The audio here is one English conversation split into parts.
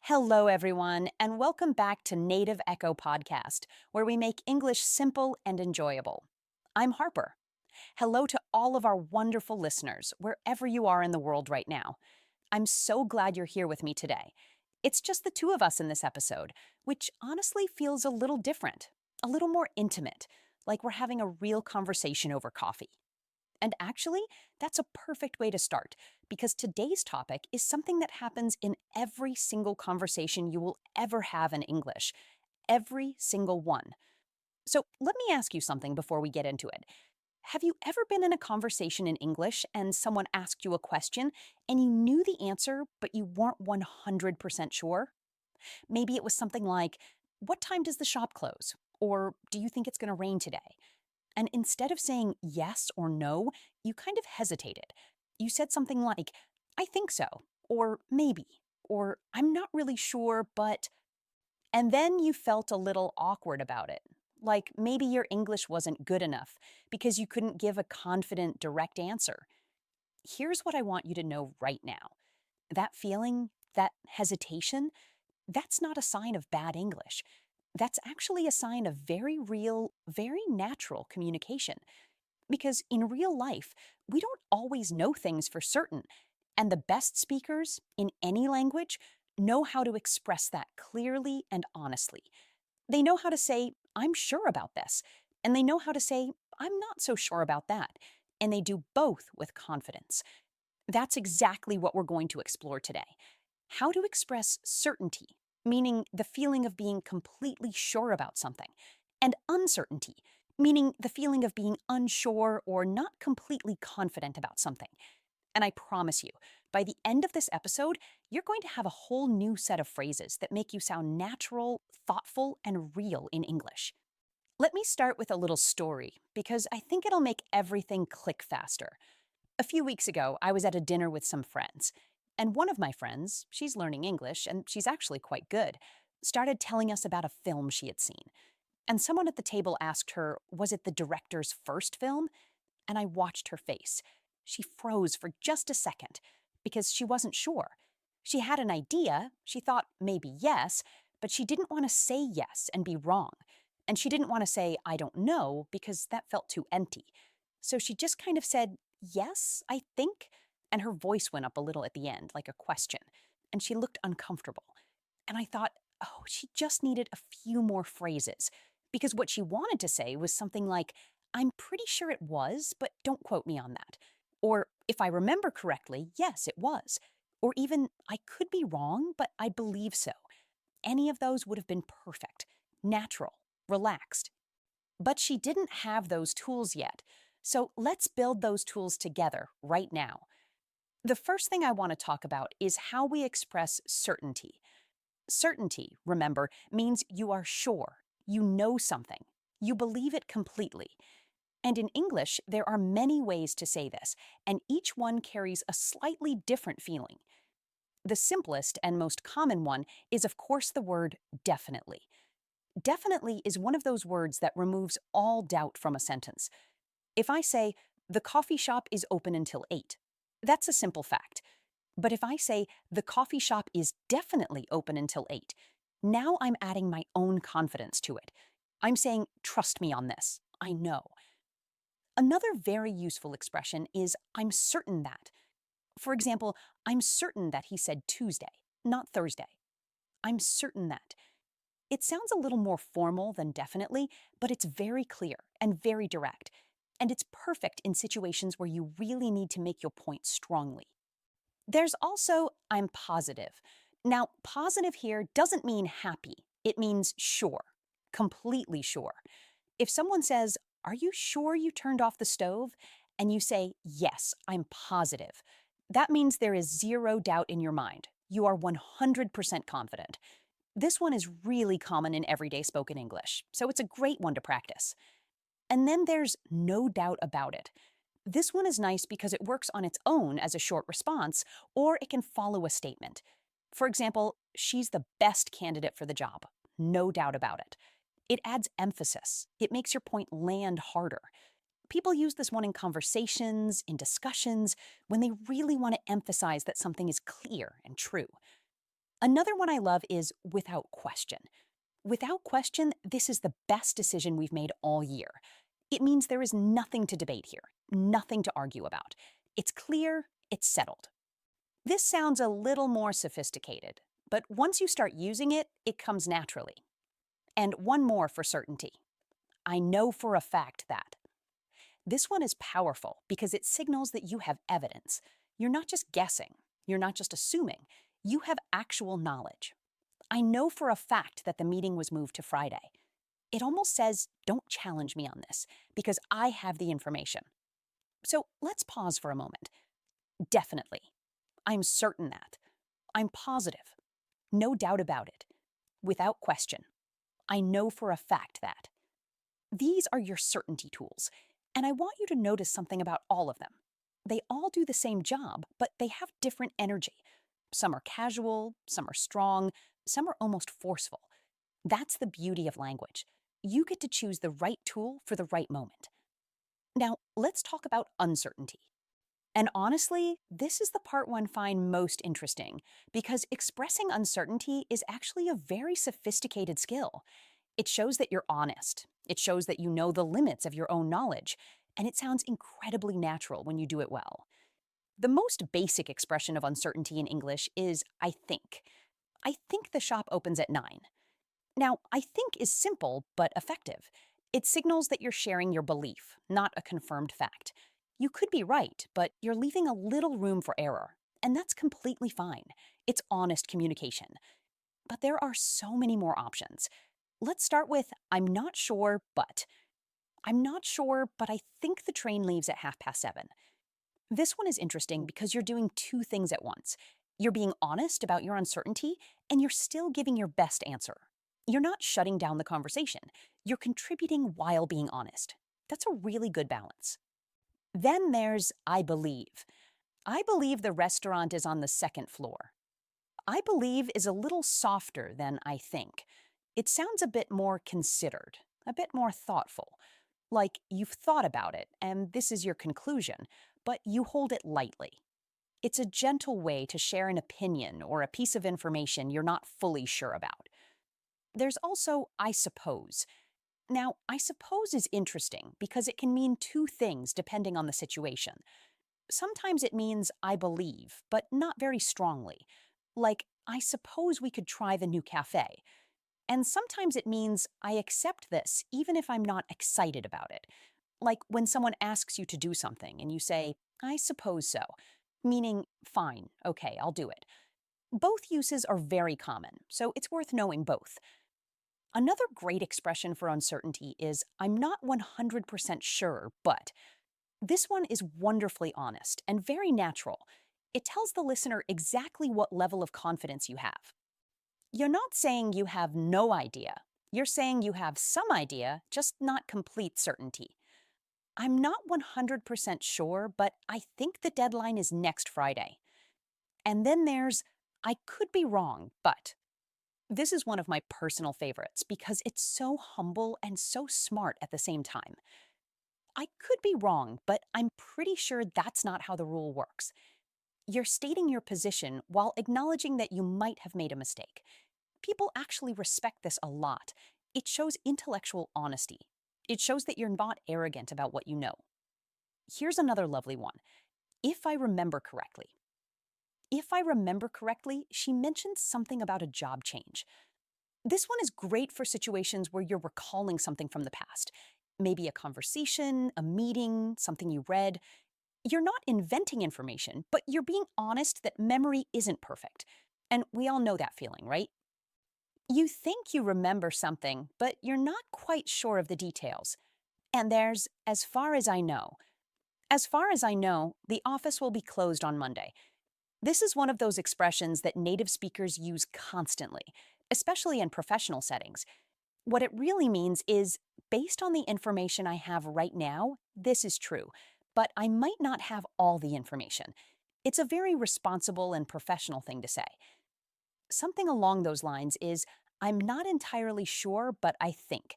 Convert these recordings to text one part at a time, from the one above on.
Hello, everyone, and welcome back to Native Echo Podcast, where we make English simple and enjoyable. I'm Harper. Hello to all of our wonderful listeners, wherever you are in the world right now. I'm so glad you're here with me today. It's just the two of us in this episode, which honestly feels a little different, a little more intimate, like we're having a real conversation over coffee. And actually, that's a perfect way to start because today's topic is something that happens in every single conversation you will ever have in English. Every single one. So let me ask you something before we get into it. Have you ever been in a conversation in English and someone asked you a question and you knew the answer, but you weren't 100% sure? Maybe it was something like, "What time does the shop close?" Or, "Do you think it's going to rain today?" And instead of saying yes or no, you kind of hesitated. You said something like, "I think so," or "maybe," or "I'm not really sure, but." And then you felt a little awkward about it. Like maybe your English wasn't good enough because you couldn't give a confident, direct answer. Here's what I want you to know right now: that feeling, that hesitation, that's not a sign of bad English. That's actually a sign of very real, very natural communication. Because in real life, we don't always know things for certain, and the best speakers in any language know how to express that clearly and honestly. They know how to say, "I'm sure about this," and they know how to say, "I'm not so sure about that." And they do both with confidence. That's exactly what we're going to explore today: how to express certainty, meaning the feeling of being completely sure about something, and uncertainty, meaning the feeling of being unsure or not completely confident about something. And I promise you, by the end of this episode, you're going to have a whole new set of phrases that make you sound natural, thoughtful, and real in English. Let me start with a little story because I think it'll make everything click faster. A few weeks ago, I was at a dinner with some friends, and one of my friends, she's learning English and she's actually quite good, started telling us about a film she had seen. And someone at the table asked her, was it the director's first film? And I watched her face. She froze for just a second because she wasn't sure. She had an idea, she thought maybe yes, but she didn't want to say yes and be wrong. And she didn't want to say, "I don't know," because that felt too empty. So she just kind of said, "Yes, I think." And her voice went up a little at the end, like a question. And she looked uncomfortable. And I thought, oh, she just needed a few more phrases. Because what she wanted to say was something like, "I'm pretty sure it was, but don't quote me on that." Or, "If I remember correctly, yes, it was." Or even, "I could be wrong, but I believe so." Any of those would have been perfect, natural, relaxed. But she didn't have those tools yet. So let's build those tools together right now. The first thing I want to talk about is how we express certainty. Certainty, remember, means you are sure, you know something, you believe it completely. And in English, there are many ways to say this, and each one carries a slightly different feeling. The simplest and most common one is, of course, the word definitely. Definitely is one of those words that removes all doubt from a sentence. If I say, "The coffee shop is open until 8, that's a simple fact. But if I say, "The coffee shop is definitely open until 8, now I'm adding my own confidence to it. I'm saying, "Trust me on this. I know." Another very useful expression is, "I'm certain that." For example, "I'm certain that he said Tuesday, not Thursday." I'm certain that. It sounds a little more formal than definitely, but it's very clear and very direct. And it's perfect in situations where you really need to make your point strongly. There's also, "I'm positive." Now, positive here doesn't mean happy, it means sure, completely sure. If someone says, "Are you sure you turned off the stove?" and you say, "Yes, I'm positive," that means there is zero doubt in your mind. You are 100% confident. This one is really common in everyday spoken English, so it's a great one to practice. And then there's "no doubt about it." This one is nice because it works on its own as a short response, or it can follow a statement. For example, "She's the best candidate for the job. No doubt about it." It adds emphasis. It makes your point land harder. People use this one in conversations, in discussions, when they really want to emphasize that something is clear and true. Another one I love is without question. Without question, this is the best decision we've made all year. It means there is nothing to debate here, nothing to argue about. It's clear, it's settled. This sounds a little more sophisticated, but once you start using it, it comes naturally. And one more for certainty. I know for a fact that. This one is powerful because it signals that you have evidence. You're not just guessing, you're not just assuming, you have actual knowledge. I know for a fact that the meeting was moved to Friday. It almost says, don't challenge me on this, because I have the information. So let's pause for a moment. Definitely. I'm certain that. I'm positive. No doubt about it. Without question. I know for a fact that. These are your certainty tools, and I want you to notice something about all of them. They all do the same job, but they have different energy. Some are casual, some are strong, some are almost forceful. That's the beauty of language. You get to choose the right tool for the right moment. Now, let's talk about uncertainty. And honestly, this is the part one find most interesting because expressing uncertainty is actually a very sophisticated skill. It shows that you're honest. It shows that you know the limits of your own knowledge, and it sounds incredibly natural when you do it well. The most basic expression of uncertainty in English is I think. I think the shop opens at 9. Now, I think is simple but effective. It signals that you're sharing your belief, not a confirmed fact. You could be right, but you're leaving a little room for error, and that's completely fine. It's honest communication. But there are so many more options. Let's start with I'm not sure, but. I'm not sure, but I think the train leaves at 7:30. This one is interesting because you're doing two things at once. You're being honest about your uncertainty, and you're still giving your best answer. You're not shutting down the conversation. You're contributing while being honest. That's a really good balance. Then there's I believe. I believe the restaurant is on the second floor. I believe is a little softer than I think. It sounds a bit more considered, a bit more thoughtful. Like you've thought about it, and this is your conclusion, but you hold it lightly. It's a gentle way to share an opinion or a piece of information you're not fully sure about. There's also I suppose. Now, I suppose is interesting because it can mean two things depending on the situation. Sometimes it means I believe, but not very strongly. Like, I suppose we could try the new cafe. And sometimes it means I accept this even if I'm not excited about it. Like when someone asks you to do something and you say, I suppose so, meaning, fine, okay, I'll do it. Both uses are very common, so it's worth knowing both. Another great expression for uncertainty is I'm not 100% sure, but. This one is wonderfully honest and very natural. It tells the listener exactly what level of confidence you have. You're not saying you have no idea. You're saying you have some idea, just not complete certainty. I'm not 100% sure, but I think the deadline is next Friday. And then there's I could be wrong, but. This is one of my personal favorites because it's so humble and so smart at the same time. I could be wrong, but I'm pretty sure that's not how the rule works. You're stating your position while acknowledging that you might have made a mistake. People actually respect this a lot. It shows intellectual honesty. It shows that you're not arrogant about what you know. Here's another lovely one. If I remember correctly. If I remember correctly, she mentioned something about a job change. This one is great for situations where you're recalling something from the past. Maybe a conversation, a meeting, something you read. You're not inventing information, but you're being honest that memory isn't perfect. And we all know that feeling, right? You think you remember something, but you're not quite sure of the details. And there's, as far as I know. As far as I know, the office will be closed on Monday. This is one of those expressions that native speakers use constantly, especially in professional settings. What it really means is, based on the information I have right now, this is true, but I might not have all the information. It's a very responsible and professional thing to say. Something along those lines is, I'm not entirely sure, but I think.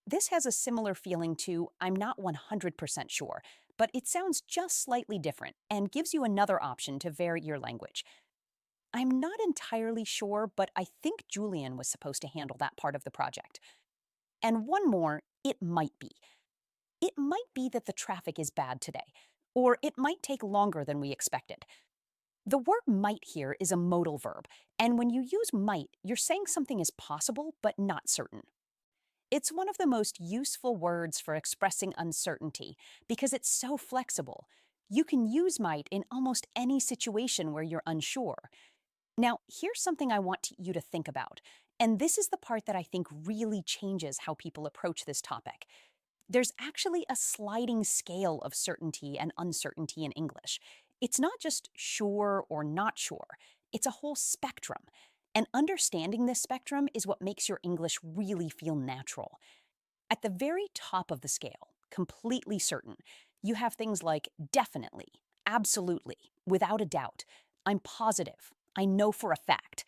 This has a similar feeling to, I'm not 100% sure, but it sounds just slightly different and gives you another option to vary your language. I'm not entirely sure, but I think Julian was supposed to handle that part of the project. And one more, it might be. It might be that the traffic is bad today, or it might take longer than we expected. The word might here is a modal verb, and when you use might, you're saying something is possible but not certain. It's one of the most useful words for expressing uncertainty because it's so flexible. You can use might in almost any situation where you're unsure. Now, here's something I want you to think about, and this is the part that I think really changes how people approach this topic. There's actually a sliding scale of certainty and uncertainty in English. It's not just sure or not sure, it's a whole spectrum. And understanding this spectrum is what makes your English really feel natural. At the very top of the scale, completely certain, you have things like definitely, absolutely, without a doubt, I'm positive, I know for a fact.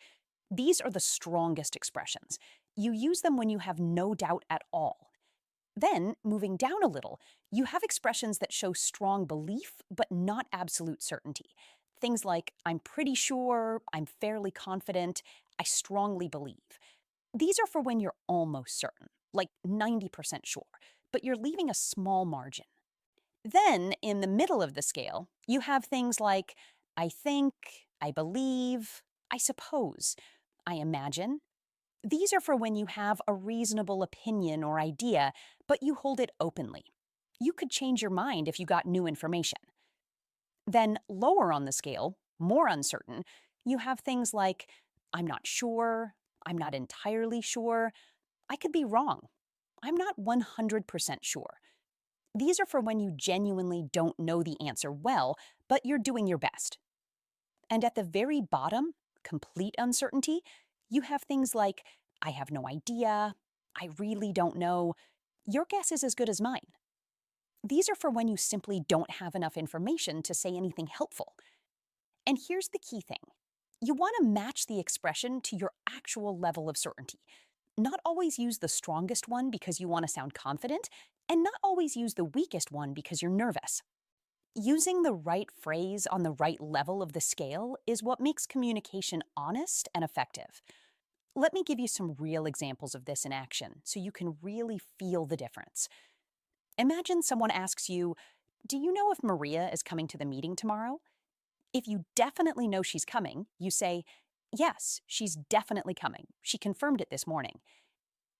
These are the strongest expressions. You use them when you have no doubt at all. Then, moving down a little, you have expressions that show strong belief but not absolute certainty. Things like, I'm pretty sure, I'm fairly confident, I strongly believe. These are for when you're almost certain, like 90% sure, but you're leaving a small margin. Then, in the middle of the scale, you have things like, I think, I believe, I suppose, I imagine. These are for when you have a reasonable opinion or idea, but you hold it openly. You could change your mind if you got new information. Then, lower on the scale, more uncertain, you have things like, I'm not sure, I'm not entirely sure, I could be wrong, I'm not 100% sure. These are for when you genuinely don't know the answer well, but you're doing your best. And at the very bottom, complete uncertainty, you have things like, I have no idea, I really don't know, your guess is as good as mine. These are for when you simply don't have enough information to say anything helpful. And here's the key thing. You want to match the expression to your actual level of certainty. Not always use the strongest one because you want to sound confident, and not always use the weakest one because you're nervous. Using the right phrase on the right level of the scale is what makes communication honest and effective. Let me give you some real examples of this in action so you can really feel the difference. Imagine someone asks you, do you know if Maria is coming to the meeting tomorrow? If you definitely know she's coming, you say, yes, she's definitely coming. She confirmed it this morning.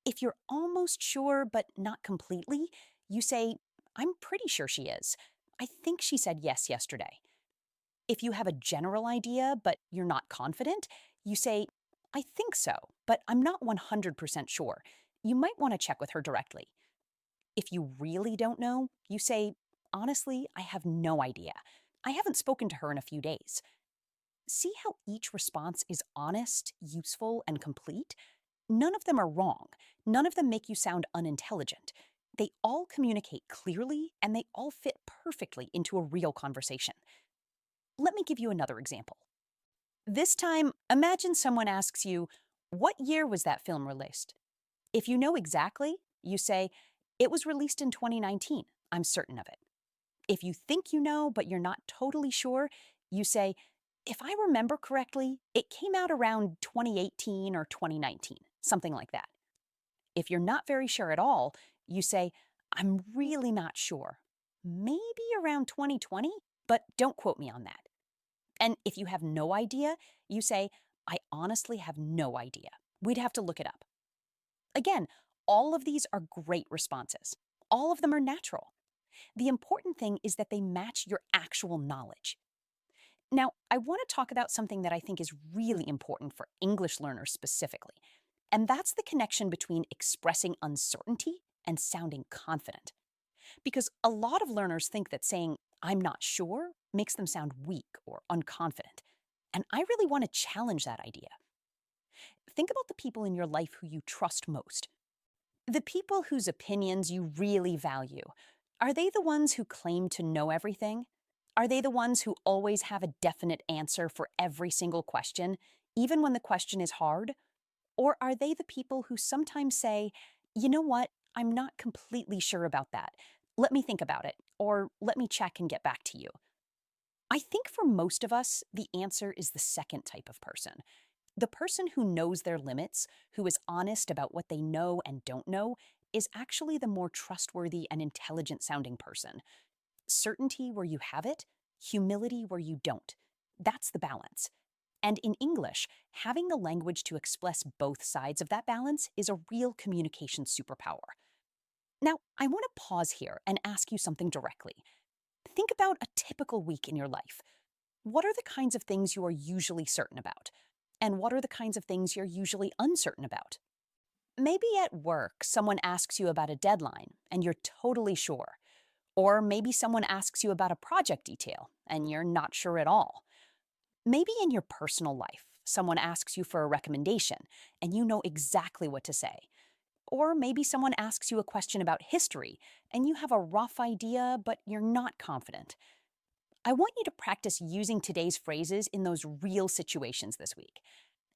If you're almost sure but not completely, you say, I'm pretty sure she is. I think she said yes yesterday. If you have a general idea but you're not confident, you say, I think so, but I'm not 100% sure. You might want to check with her directly. If you really don't know, you say, honestly, I have no idea. I haven't spoken to her in a few days. See how each response is honest, useful, and complete? None of them are wrong. None of them make you sound unintelligent. They all communicate clearly, and they all fit perfectly into a real conversation. Let me give you another example. This time, imagine someone asks you, what year was that film released? If you know exactly, you say, it was released in 2019. I'm certain of it. If you think you know, but you're not totally sure, you say, if I remember correctly, it came out around 2018 or 2019, something like that. If you're not very sure at all, you say, I'm really not sure. Maybe around 2020, but don't quote me on that. And if you have no idea, you say, I honestly have no idea. We'd have to look it up. Again, all of these are great responses. All of them are natural. The important thing is that they match your actual knowledge. Now, I want to talk about something that I think is really important for English learners specifically, and that's the connection between expressing uncertainty and sounding confident. Because a lot of learners think that saying, I'm not sure, makes them sound weak or unconfident. And I really want to challenge that idea. Think about the people in your life who you trust most. The people whose opinions you really value. Are they the ones who claim to know everything? Are they the ones who always have a definite answer for every single question, even when the question is hard? Or are they the people who sometimes say, you know what, I'm not completely sure about that. Let me think about it, or let me check and get back to you. I think for most of us, the answer is the second type of person. The person who knows their limits, who is honest about what they know and don't know, is actually the more trustworthy and intelligent sounding person. Certainty where you have it, humility where you don't. That's the balance. And in English, having the language to express both sides of that balance is a real communication superpower. Now, I want to pause here and ask you something directly. Think about a typical week in your life. What are the kinds of things you are usually certain about? And what are the kinds of things you're usually uncertain about? Maybe at work, someone asks you about a deadline and you're totally sure. Or maybe someone asks you about a project detail and you're not sure at all. Maybe in your personal life, someone asks you for a recommendation and you know exactly what to say. Or maybe someone asks you a question about history and you have a rough idea, but you're not confident. I want you to practice using today's phrases in those real situations this week.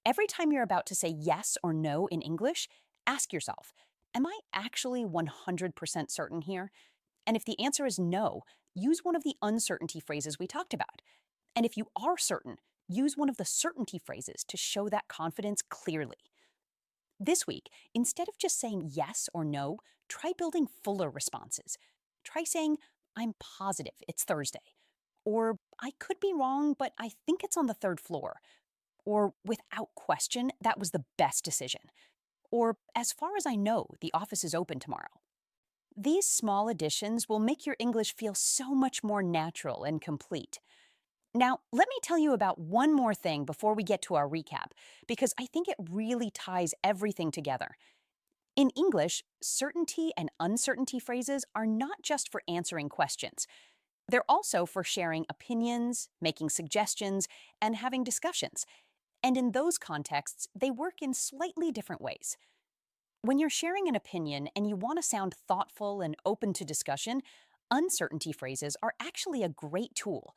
Every time you're about to say yes or no in English, ask yourself, am I actually 100% certain here? And if the answer is no, use one of the uncertainty phrases we talked about. And if you are certain, use one of the certainty phrases to show that confidence clearly. This week, instead of just saying yes or no, try building fuller responses. Try saying, I'm positive it's Thursday. Or, I could be wrong, but I think it's on the third floor. Or, without question, that was the best decision. Or, as far as I know, the office is open tomorrow. These small additions will make your English feel so much more natural and complete. Now, let me tell you about one more thing before we get to our recap, because I think it really ties everything together. In English, certainty and uncertainty phrases are not just for answering questions. They're also for sharing opinions, making suggestions, and having discussions. And in those contexts, they work in slightly different ways. When you're sharing an opinion and you want to sound thoughtful and open to discussion, uncertainty phrases are actually a great tool.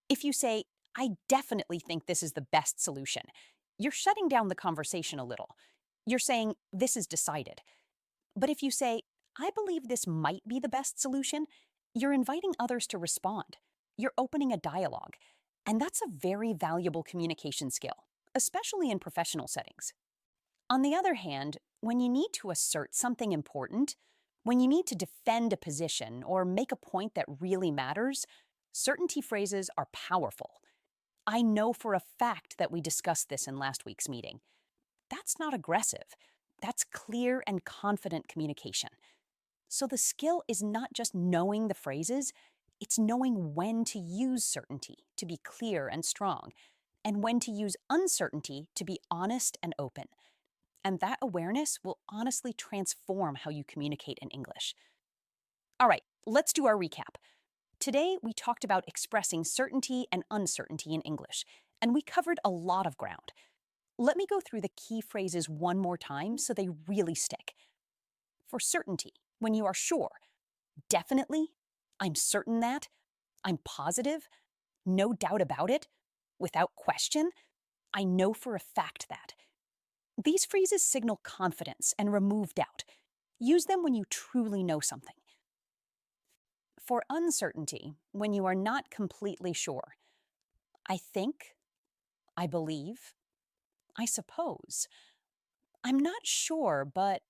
If you say, I definitely think this is the best solution, you're shutting down the conversation a little. You're saying, this is decided. But if you say, I believe this might be the best solution, you're inviting others to respond. You're opening a dialogue. And that's a very valuable communication skill, especially in professional settings. On the other hand, when you need to assert something important, when you need to defend a position or make a point that really matters, certainty phrases are powerful. I know for a fact that we discussed this in last week's meeting. That's not aggressive. That's clear and confident communication. So the skill is not just knowing the phrases, it's knowing when to use certainty to be clear and strong, and when to use uncertainty to be honest and open. And that awareness will honestly transform how you communicate in English. All right, let's do our recap. Today, we talked about expressing certainty and uncertainty in English, and we covered a lot of ground. Let me go through the key phrases one more time so they really stick. For certainty, when you are sure, definitely, I'm certain that, I'm positive, no doubt about it, without question, I know for a fact that. These phrases signal confidence and remove doubt. Use them when you truly know something. For uncertainty, when you are not completely sure, I think, I believe, I suppose. I'm not sure, but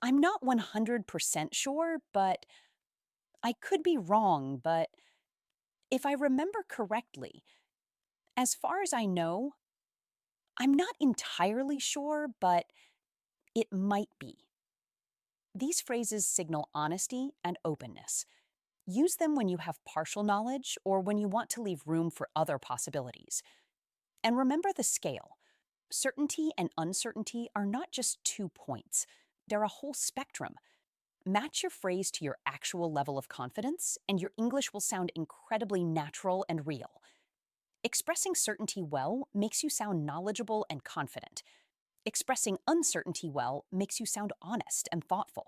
I'm not 100% sure, but I could be wrong, but if I remember correctly, as far as I know, I'm not entirely sure, but it might be. These phrases signal honesty and openness. Use them when you have partial knowledge or when you want to leave room for other possibilities. And remember the scale. Certainty and uncertainty are not just 2 points, they're a whole spectrum. Match your phrase to your actual level of confidence, and your English will sound incredibly natural and real. Expressing certainty well makes you sound knowledgeable and confident. Expressing uncertainty well makes you sound honest and thoughtful.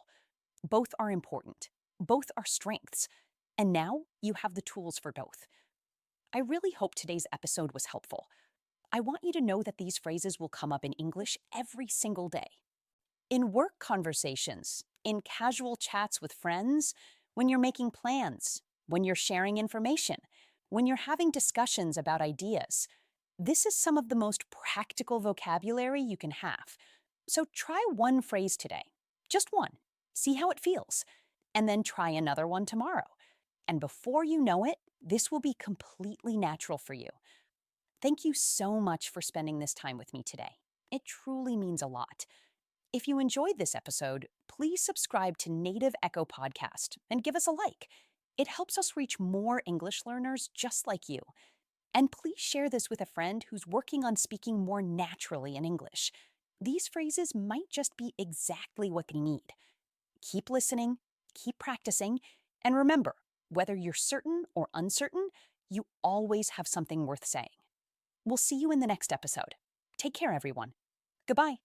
Both are important. Both are strengths. And now you have the tools for both. I really hope today's episode was helpful. I want you to know that these phrases will come up in English every single day. In work conversations, in casual chats with friends, when you're making plans, when you're sharing information, when you're having discussions about ideas. This is some of the most practical vocabulary you can have. So try one phrase today, just one. See how it feels. And then try another one tomorrow. And before you know it, this will be completely natural for you. Thank you so much for spending this time with me today. It truly means a lot. If you enjoyed this episode, please subscribe to Native Echo Podcast and give us a like. It helps us reach more English learners just like you. And please share this with a friend who's working on speaking more naturally in English. These phrases might just be exactly what they need. Keep listening, keep practicing, and remember, whether you're certain or uncertain, you always have something worth saying. We'll see you in the next episode. Take care, everyone. Goodbye.